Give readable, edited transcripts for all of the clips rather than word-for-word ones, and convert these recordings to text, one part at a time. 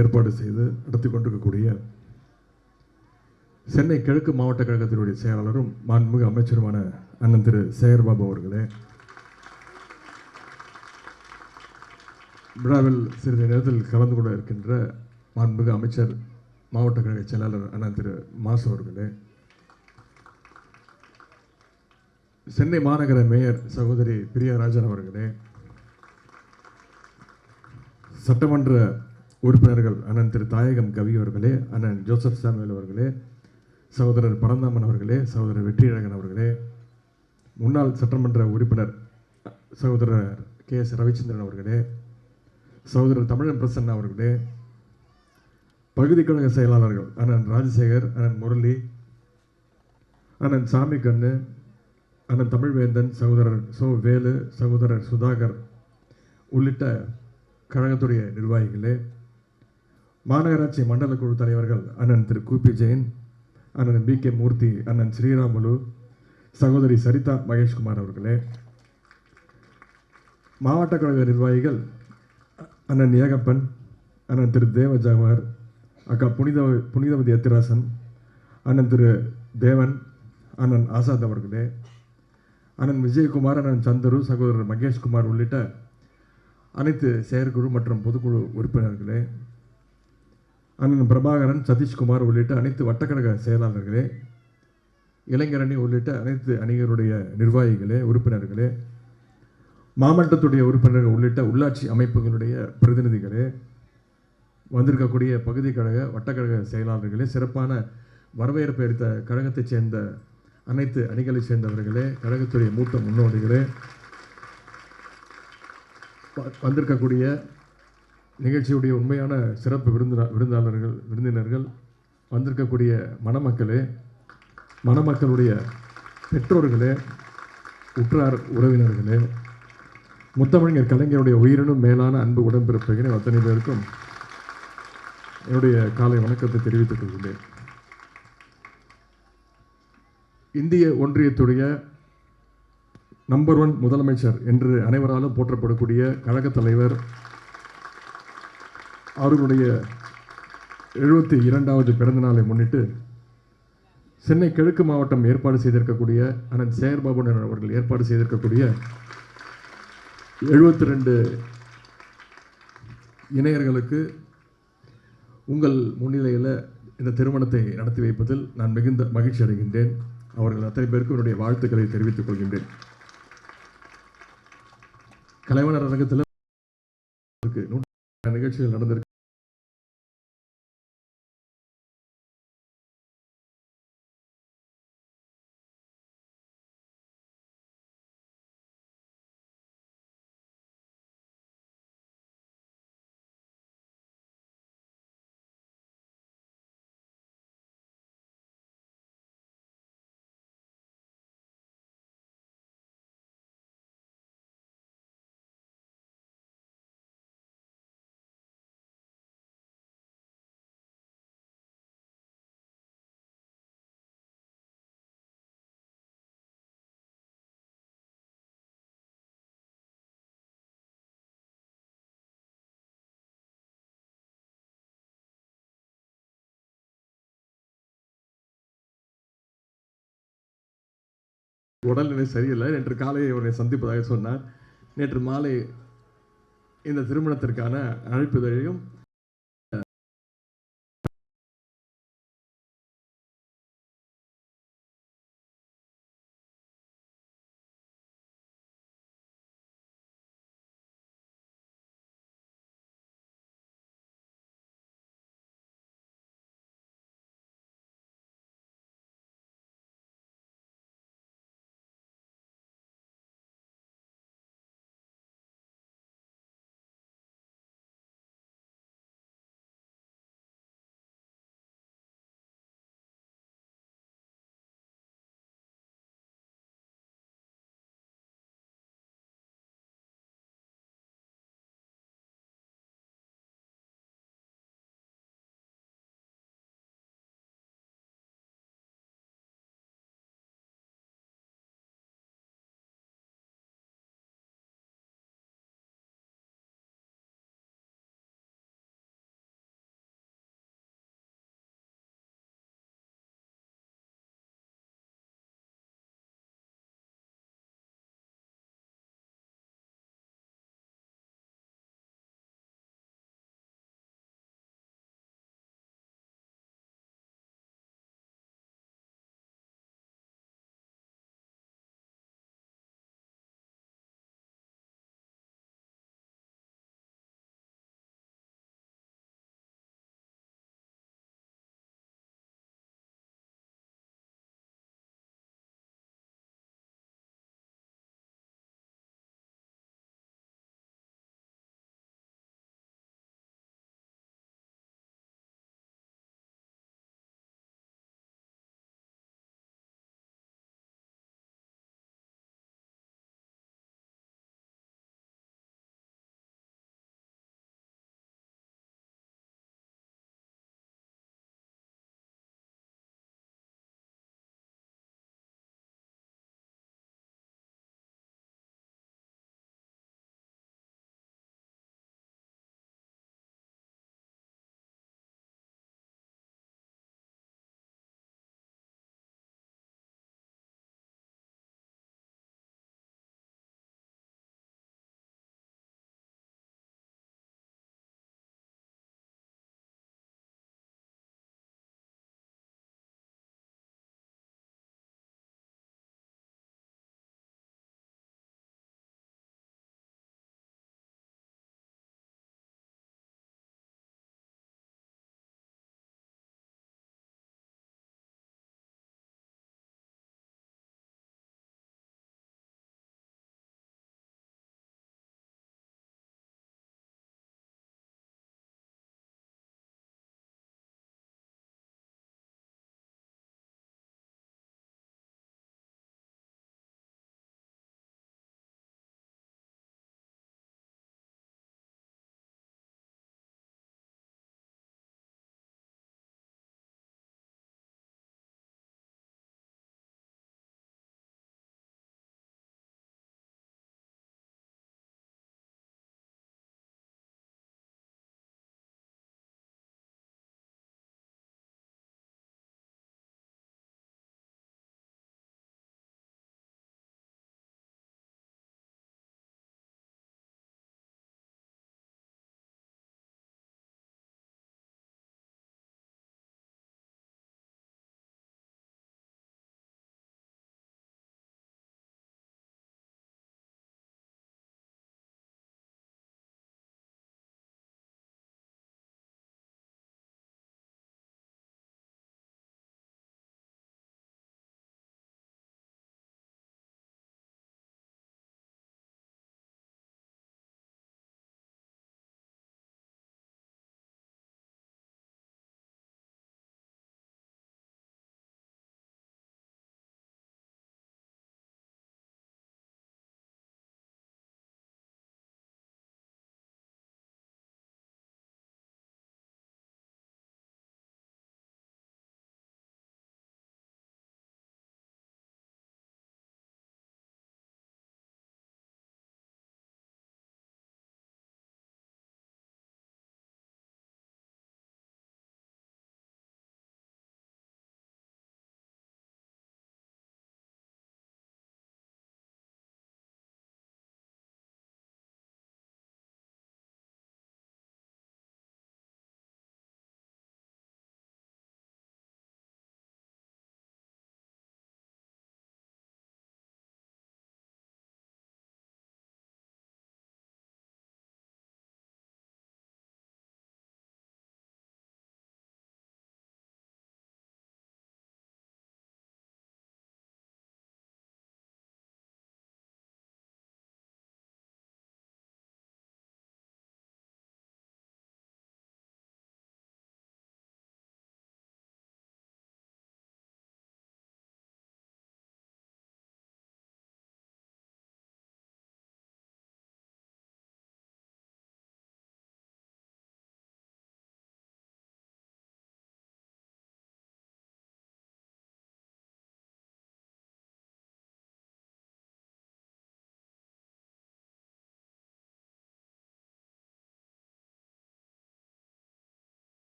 ஏற்பாடு செய்து நடத்தி கொண்டிருக்கக்கூடிய சென்னை கிழக்கு மாவட்ட கழகத்தினுடைய செயலாளரும் மாண்புமிகு அமைச்சருமான அண்ணன் திரு சேகர்பாபு அவர்களே, விழாவில் சிறிது நேரத்தில் கலந்து கொள்ள இருக்கின்ற மாண்புமிகு அமைச்சர் மாவட்ட கழக செயலாளர் அண்ணன் திரு மாசு அவர்களே, சென்னை மாநகர மேயர் சகோதரி பிரியாராஜன் அவர்களே, சட்டமன்ற உறுப்பினர்கள் அண்ணன் திரு தாயகம் கவி அவர்களே, அண்ணன் ஜோசப் சாமுவேல் அவர்களே, சகோதரர் பரந்தாமன் அவர்களே, சகோதரர் வெற்றியழகன் அவர்களே, முன்னாள் சட்டமன்ற உறுப்பினர் சகோதரர் KS ரவிச்சந்திரன் அவர்களே, சகோதரர் தமிழன் பிரசன்னா அவர்களே, பகுதி கழக செயலாளர்கள் அண்ணன் ராஜசேகர், அண்ணன் முரளி, அண்ணன் சாமி கண்ணு, அண்ணன் தமிழ்வேந்தன், சகோதரர் வேலு, சகோதரர் சுதாகர் உள்ளிட்ட கழகத்துடைய நிர்வாகிகளே, மாநகராட்சி மண்டல குழு தலைவர்கள் அண்ணன் திரு கூபி ஜெயின், அண்ணன் BK மூர்த்தி, அண்ணன் ஸ்ரீராமுலு, சகோதரி சரிதா மகேஷ்குமார் அவர்களே, மாவட்ட கழக நிர்வாகிகள் அண்ணன் ஏகப்பன், அண்ணன் திரு தேவ ஜவஹர், அக்கா புனிதவதி எத்திராசன், அண்ணன் திரு தேவன், அண்ணன் ஆசாத் அவர்களே, அண்ணன் விஜயகுமார், அண்ணன் சந்தரு, சகோதரர் மகேஷ்குமார் உள்ளிட்ட அனைத்து செயற்குழு மற்றும் பொதுக்குழு உறுப்பினர்களே, அண்ணன் பிரபாகரன், சதீஷ்குமார் உள்ளிட்ட அனைத்து வட்டக்கழக செயலாளர்களே, இளைஞரணி உள்ளிட்ட அனைத்து அணிகளுடைய நிர்வாகிகளே, உறுப்பினர்களே, மாவட்டத்துடைய உறுப்பினர்கள் உள்ளிட்ட உள்ளாட்சி அமைப்புகளுடைய பிரதிநிதிகளே, வந்திருக்கக்கூடிய பகுதி கழக வட்டக்கழக செயலாளர்களே, சிறப்பான வரவேற்பு அளித்த கழகத்தைச் சேர்ந்த அனைத்து அணிகளைச் சேர்ந்தவர்களே, கழகத்துடைய மூத்த முன்னோடிகளே, வந்திருக்கக்கூடிய நிகழ்ச்சியுடைய உண்மையான சிறப்பு விருந்தினர்கள், வந்திருக்கக்கூடிய மணமக்களே, மணமக்களுடைய பெற்றோர்களே, உற்றார் உறவினர்களே, முத்தமிழர் கலைஞருடைய உயிரினும் மேலான அன்பு உடன்பிறப்புகளே, அத்தனை பேருக்கும் என்னுடைய காலை வணக்கத்தை தெரிவித்துக் கொள்கிறேன். இந்திய ஒன்றியத்துடைய நம்பர் 1 முதலமைச்சர் என்று அனைவராலும் போற்றப்படக்கூடிய கழகத் தலைவர் அவர்களுடைய 72வது பிறந்த நாளை முன்னிட்டு சென்னை கிழக்கு மாவட்டம் ஏற்பாடு செய்திருக்கக்கூடிய அண்ணன் சேகர்பாபு அவர்கள் ஏற்பாடு செய்திருக்கக்கூடிய 72 இணையர்களுக்கு உங்கள் முன்னிலையில் இந்த திருமணத்தை நடத்தி வைப்பதில் நான் மிகுந்த மகிழ்ச்சி அடைகின்றேன். அவர்கள் அத்தனை பேருக்கு என்னுடைய வாழ்த்துக்களை தெரிவித்துக் கொள்கின்றேன். கலைவாணர் அரங்கத்தில் நிகழ்ச்சிகள் நடந்திருக்கு. உடல்நிலை சரியில்லை. நேற்று காலை அவரை சந்திப்பதாக சொன்னார். நேற்று மாலை இந்த திருமணத்திற்கான அழைப்புதழையும்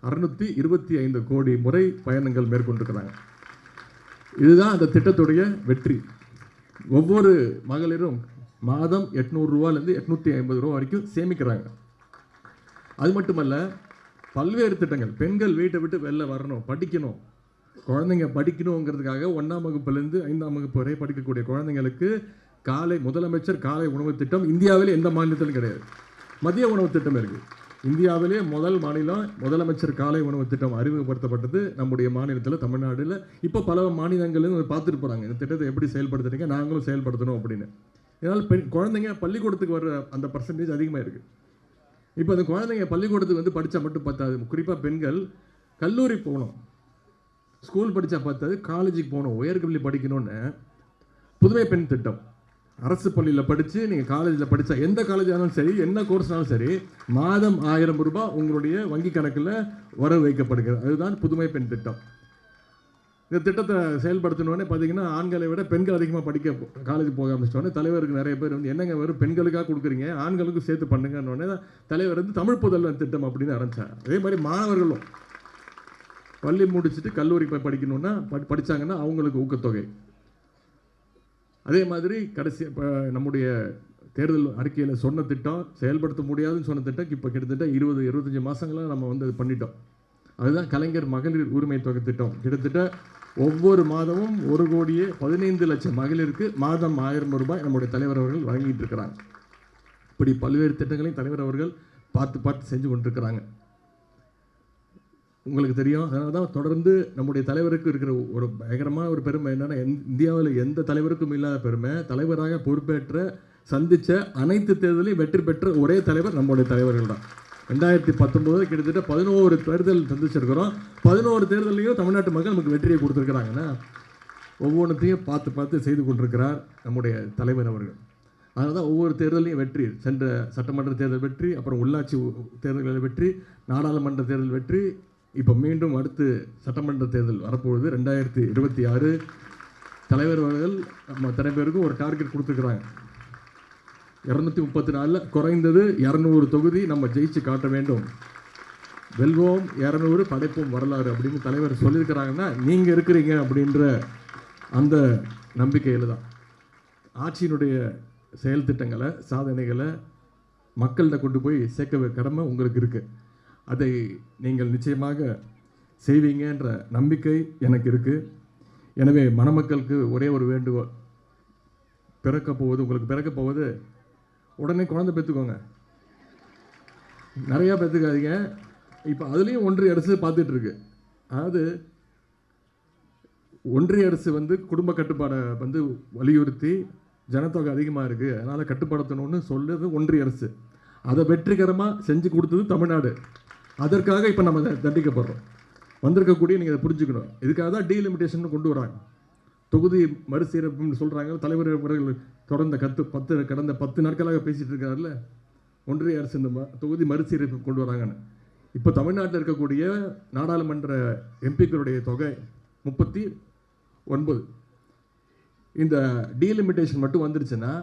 625 கோடி முறை பயணங்கள் மேற்கொண்டிருக்கிறாங்க. இதுதான் அந்த திட்டத்துடைய வெற்றி. ஒவ்வொரு மகளிரும் மாதம் 800 ரூபாயிலேருந்து 850 ரூபா வரைக்கும் சேமிக்கிறாங்க. அது மட்டுமல்ல, பல்வேறு திட்டங்கள். பெண்கள் வீட்டை விட்டு வெளில வரணும், படிக்கணும், குழந்தைங்க படிக்கணுங்கிறதுக்காக 1ஆம் வகுப்புலேருந்து 5ஆம் வகுப்பு வரை படிக்கக்கூடிய குழந்தைங்களுக்கு முதலமைச்சர் காலை உணவு திட்டம் இந்தியாவிலே எந்த மாநிலத்திலும் கிடையாது. மதிய உணவு திட்டம் இருக்குது. இந்தியாவிலே முதல் மாநிலம் முதலமைச்சர் காலை உணவு திட்டம் அறிமுகப்படுத்தப்பட்டது நம்முடைய மாநிலத்தில், தமிழ்நாடுல. இப்போ பல மாநிலங்கள்லேருந்து பார்த்துட்டு போகிறாங்க இந்த திட்டத்தை எப்படி செயல்படுத்துறீங்க, நாங்களும் செயல்படுத்தணும் அப்படின்னு. இதனால் குழந்தைங்க பள்ளிக்கூடத்துக்கு வர்ற அந்த பர்சன்டேஜ் அதிகமாக இருக்குது. இப்போ அந்த குழந்தைங்க பள்ளிக்கூடத்துக்கு வந்து படித்தா மட்டும் பத்தாது. குறிப்பாக பெண்கள் கல்லூரி போகணும், ஸ்கூல் படித்தா பத்தாது, காலேஜுக்கு போகணும், உயர்கல்வி படிக்கணும்னு புதுமை பெண் திட்டம். அரசு பள்ளியில் படித்து நீங்கள் காலேஜில் படித்தா, எந்த காலேஜானாலும் சரி, என்ன கோர்ஸ்னாலும் சரி, மாதம் 1000 ரூபாய் உங்களுடைய வங்கி கணக்கில் வரவு வைக்கப்படுகிறது. அதுதான் புதுமை பெண் திட்டம். இந்த திட்டத்தை செயல்படுத்தணுன்னே பார்த்தீங்கன்னா ஆண்களை விட பெண்கள் அதிகமாக காலேஜ் போக ஆரம்பிச்சிட்டோன்னே தலைவருக்கு நிறைய பேர் வந்து என்னங்க வெறும் பெண்களுக்காக கொடுக்குறீங்க, ஆண்களுக்கும் சேர்த்து பண்ணுங்கன்னொடனே தலைவர் வந்து தமிழ் புதல்வன் திட்டம் அப்படின்னு ஆரம்பித்தார். அதே மாதிரி மாணவர்களும் பள்ளி முடிச்சுட்டு கல்லூரி போய் படிக்கணுன்னா படித்தாங்கன்னா அவங்களுக்கு ஊக்கத்தொகை. அதே மாதிரி கடைசி இப்போ நம்முடைய தேர்தல் அறிக்கையில் சொன்ன திட்டம், செயல்படுத்த முடியாதுன்னு சொன்ன திட்டம் இப்போ கிட்டத்தட்ட 20-25 மாதங்களாக நம்ம வந்து அது பண்ணிட்டோம். அதுதான் கலைஞர் மகளிர் உரிமை தொகை திட்டம். கிட்டத்தட்ட ஒவ்வொரு மாதமும் 1,15,00,000 மகளிருக்கு மாதம் 1000 ரூபாய் நம்முடைய தலைவர் அவர்கள் வழங்கிட்டு இருக்கிறாங்க. இப்படி பல்வேறு திட்டங்களையும் தலைவர் அவர்கள் பார்த்து செஞ்சு கொண்டிருக்கிறாங்க. உங்களுக்கு தெரியும். அதனால தான் தொடர்ந்து நம்முடைய தலைவருக்கு இருக்கிற ஒரு பயங்கரமான ஒரு பெருமை என்னென்னா, இந்தியாவில் எந்த தலைவருக்கும் இல்லாத பெருமை, தலைவராக பொறுப்பேற்ற சந்தித்த அனைத்து தேர்தலையும் வெற்றி பெற்ற ஒரே தலைவர் நம்முடைய தலைவர்கள் தான். 2019 கிட்டத்தட்ட 11 தேர்தல் சந்திச்சிருக்கிறோம். 11 தேர்தலையும் தமிழ்நாட்டு மக்கள் நமக்கு வெற்றியை கொடுத்துருக்குறாங்கன்னா ஒவ்வொன்றத்தையும் பார்த்து செய்து கொண்டிருக்கிறார் நம்முடைய தலைவர் அவர்கள். அதனால தான் ஒவ்வொரு தேர்தலையும் வெற்றி, சென்ற சட்டமன்ற தேர்தல் வெற்றி, அப்புறம் உள்ளாட்சி தேர்தல்களில் வெற்றி, நாடாளுமன்ற தேர்தல் வெற்றி, இப்போ மீண்டும் அடுத்து சட்டமன்ற தேர்தல் வரப்போகுது 2026. தலைவர் அவர்கள் நம்ம அத்தனை பேருக்கும் ஒரு டார்கெட் கொடுத்துருக்குறாங்க. 234 குறைந்தது 200 தொகுதி நம்ம ஜெயிச்சு காட்ட வேண்டும், வெல்வோம் 200 படைப்போம் வரலாறு அப்படின்னு தலைவர் சொல்லியிருக்கிறாங்கன்னா நீங்கள் இருக்கிறீங்க அப்படின்ற அந்த நம்பிக்கையில் தான். ஆட்சியினுடைய செயல் திட்டங்களை, சாதனைகளை மக்கள்கிட்ட கொண்டு போய் சேர்க்க கடமை உங்களுக்கு இருக்குது. அதை நீங்கள் நிச்சயமாக செய்வீங்கன்ற நம்பிக்கை எனக்கு இருக்குது. எனவே மணமக்களுக்கு ஒரே ஒரு வேண்டுகோள், உங்களுக்கு பிறக்க போவது உடனே குழந்தை பெற்றுக்கோங்க, நிறையா பெற்றுக்காதீங்க. இப்போ அதுலேயும் ஒன்றிய அரசு பார்த்துட்டு இருக்கு. அதாவது ஒன்றிய அரசு வந்து குடும்ப கட்டுப்பாடை வந்து வலியுறுத்தி ஜனத்தொகை அதிகமாக இருக்குது அதனால் கட்டுப்படுத்தணும்னு சொல்லுது ஒன்றிய அரசு. அதை வெற்றிகரமாக செஞ்சு கொடுத்தது தமிழ்நாடு. அதற்காக இப்போ நம்ம தண்டிக்கப்படுறோம். வந்திருக்கக்கூடிய நீங்கள் அதை புரிஞ்சுக்கணும். இதுக்காக தான் டீலிமிட்டேஷன் கொண்டு வராங்க, தொகுதி மறுசீரமைப்புன்னு சொல்கிறாங்க. தலைவர் அவர்கள் கடந்த 10 நாட்களாக பேசிகிட்டு இருக்காருல்ல, ஒன்றிய அரசு இந்த தொகுதி மறுசீரமைப்பு கொண்டு வராங்கன்னு. இப்போ தமிழ்நாட்டில் இருக்கக்கூடிய நாடாளுமன்ற எம்பிக்களுடைய தொகை 39. இந்த டீலிமிட்டேஷன் மட்டும் வந்துருச்சுன்னா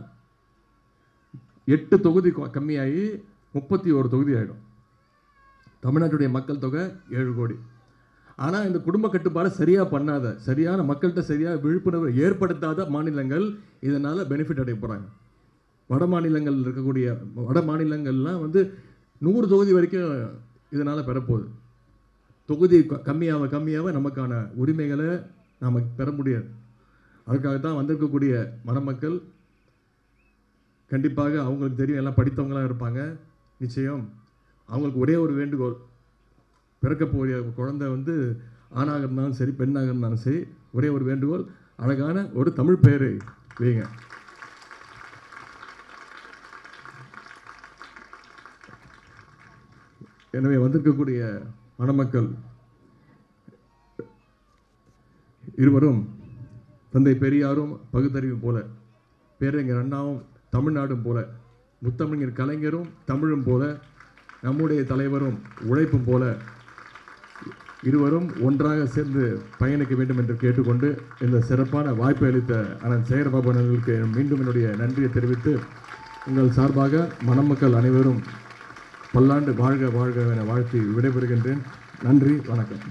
8 தொகுதி கம்மியாகி 31 தொகுதி ஆகிடும். தமிழ்நாட்டுடைய மக்கள் தொகை 7 கோடி. ஆனால் இந்த குடும்ப கட்டுப்பாடு சரியான மக்கள்கிட்ட சரியாக விழிப்புணர்வு ஏற்படுத்தாத மாநிலங்கள் இதனால் பெனிஃபிட் அடைய போகிறாங்க. வட மாநிலங்கள்லாம் வந்து 100 தொகுதி வரைக்கும் இதனால் பெறப்போகுது. தொகுதி கம்மியாக நமக்கான உரிமைகளை நாம் பெற முடியாது. அதுக்காக தான் வந்திருக்கக்கூடிய மணமக்கள் கண்டிப்பாக அவங்களுக்கு தெரியும், எல்லாம் படித்தவங்களாக இருப்பாங்க. நிச்சயம் அவங்களுக்கு ஒரே ஒரு வேண்டுகோள், பிறக்கக்கூடிய குழந்தை வந்து ஆணாக இருந்தாலும் சரி பெண்ணாக இருந்தாலும் சரி, ஒரே ஒரு வேண்டுகோள், அழகான ஒரு தமிழ் பெயரை வைங்க. எனவே வந்திருக்கக்கூடிய மணமக்கள் இருவரும் தந்தை பெரியாரும் பகுத்தறிவும் போல, பேரறிஞர் அண்ணாவும் தமிழ்நாடும் போல, முத்தமிழர் கலைஞரும் தமிழும் போல, நம்முடைய தலைவரும் உழைப்பும் போல இருவரும் ஒன்றாக சேர்ந்து பயணிக்க வேண்டும் என்று கேட்டுக்கொண்டு இந்த சிறப்பான வாய்ப்பை அளித்த அண்ணன் சேகரபாபு அவர்களுக்கு மீண்டும் என்னுடைய நன்றியை தெரிவித்து, உங்கள் சார்பாக மணமக்கள் அனைவரும் பல்லாண்டு வாழ்க வாழ்க என வாழ்த்தி விடைபெறுகின்றேன். நன்றி, வணக்கம்.